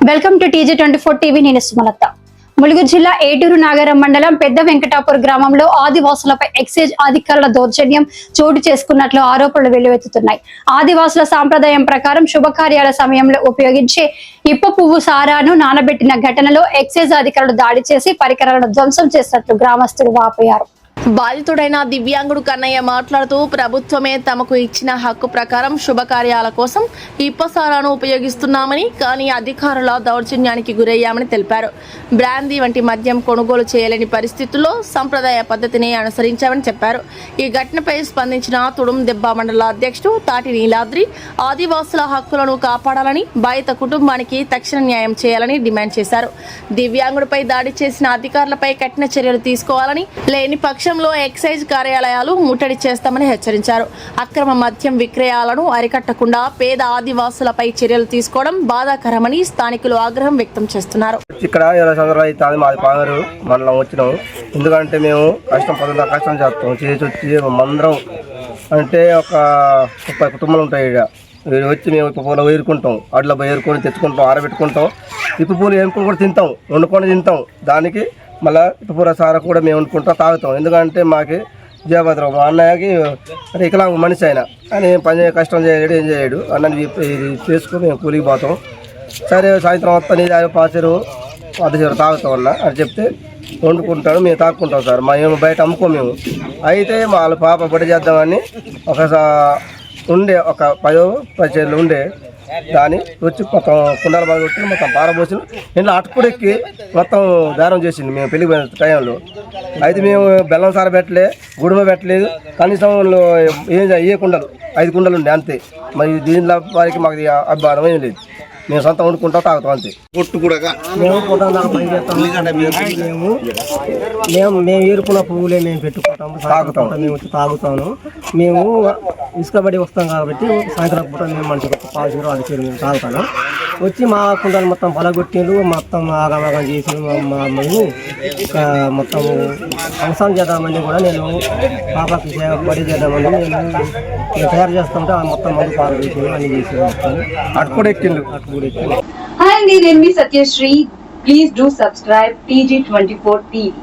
Welcome to TG24 TV. నేను సుమలత. ములుగు జిల్లా ఏటూరు నాగరం మండలం పెద్ద వెంకటాపూర్ గ్రామంలో ఆదివాసులపై ఎక్సైజ్ అధికారుల దౌర్జన్యం చోటు చేసుకున్నట్లు ఆరోపణలు వెల్లువెత్తుతున్నాయి. ఆదివాసుల సాంప్రదాయం ప్రకారం శుభకార్యాల సమయంలో ఉపయోగించే ఇప్ప పువ్వు సారాను నానబెట్టిన ఘటనలో ఎక్సైజ్ అధికారులు దాడి చేసి పరికరాలను ధ్వంసం చేసినట్లు గ్రామస్తులు వాపోయారు. బాధితుడైన దివ్యాంగుడు కన్నయ్య మాట్లాడుతూ ప్రభుత్వమే తమకు ఇచ్చిన హక్కు ప్రకారం శుభకార్యాల కోసం ఇప్పసారాను ఉపయోగిస్తున్నామని, కానీ అధికారుల దౌర్జన్యానికి గురయ్యామని తెలిపారు. బ్రాందీ వంటి మద్యం కొనుగోలు చేయలేని పరిస్థితుల్లో సంప్రదాయ పద్ధతిని అనుసరించామని చెప్పారు. ఈ ఘటనపై స్పందించిన తుడుం దెబ్బ మండల అధ్యక్షుడు తాటి నీలాద్రి ఆదివాసుల హక్కులను కాపాడాలని, బాధిత కుటుంబానికి తక్షణ న్యాయం చేయాలని డిమాండ్ చేశారు. దివ్యాంగుడిపై దాడి చేసిన అధికారులపై కఠిన చర్యలు తీసుకోవాలని, లేని పక్షంలో ఎక్సైజ్ కార్యాలయాలు ముట్టడి చేస్తామని హెచ్చరించారు. అక్రమ మద్యం విక్రయాలను అరికట్టకుండా పేద ఆదివాసులపై చర్యలు తీసుకోవడం బాధాకరమని స్థానికులు ఆగ్రహం వ్యక్తం చేస్తున్నారు. ఇక్కడ 20 సంవత్సరాలు అయితే మాది పాగారు మండలం వచ్చినాం. ఎందుకంటే మేము కష్టం చేస్తాం, చేసి వచ్చి మందరం అంటే ఒక 30 కుటుంబాలు ఉంటాయి. ఇక వచ్చి మేము ఇప్పు పూలు ఏరుకుంటాం, అడ్ల ఏరుకొని తెచ్చుకుంటాం, ఆరబెట్టుకుంటాం, ఇప్పు పూలు ఏరుకొని కూడా తింటాం, వండుకొని తింటాం. దానికి మళ్ళీ ఇప్పుపూర సారా కూడా మేము వండుకుంటాం, తాగుతాం. ఎందుకంటే మాకు జయభద్రం మా అన్నయ్యకి వికలాంగ మనిషి అయినా అని పని కష్టం చేయడు, ఏం చేయడు. అన్నది ఇది చేసుకొని మేము కూలికి పోతాం. సరే సాయంత్రం వస్తా నీ పాచరు అర్ధ తాగుతాం అన్న అని చెప్తే వండుకుంటాడు, మేము తాగుకుంటాం సార్. మేము బయట అమ్ముకోం మేము. అయితే వాళ్ళ పాప బడి చేద్దామని ఉండే ఒక 10 చీరలు ఉండే దాన్ని వచ్చి మొత్తం కుండాల బాగా వచ్చి మొత్తం పారబోసిన ఇంట్లో అటుకుడెక్కి మొత్తం దారం చేసింది మేము పెళ్లి టైంలో. అయితే మేము బెల్లం సార పెట్టలే, గుడుమ పెట్టలేదు, కనీసం ఏం ఏ కుండలు 5 కుండలు ఉండే అంతే. మరి దీనిలో వారికి మాకు అభిమానం ఏం లేదు, మేము సొంతం వండుకుంటాం, తాగుతాం అంతే. మేము మేము ఏరుకున్న పువ్వులే మేము పెట్టుకుంటాము, తాగుతాం, మేము వచ్చి తాగుతాము. మేము ఇసుకబడి వస్తాం కాబట్టి సాయంత్రం పూట మేము మంచిగా పాలు అది మేము తాగుతాను. వచ్చి మా కుండలు మొత్తం పలగొట్టిండ్రు, మొత్తం ఆగమాగం చేసి మేము మొత్తం సంసారం చేద్దామని కూడా నేను పాపకి బడి చేద్దామని నేను తయారు చేస్తుంటే మొత్తం మందు పాలు చేసి అన్ని చేసి అటుకుడెక్కిండు. Hi, నేను మీ Satyasri. Please do subscribe TG24 TV.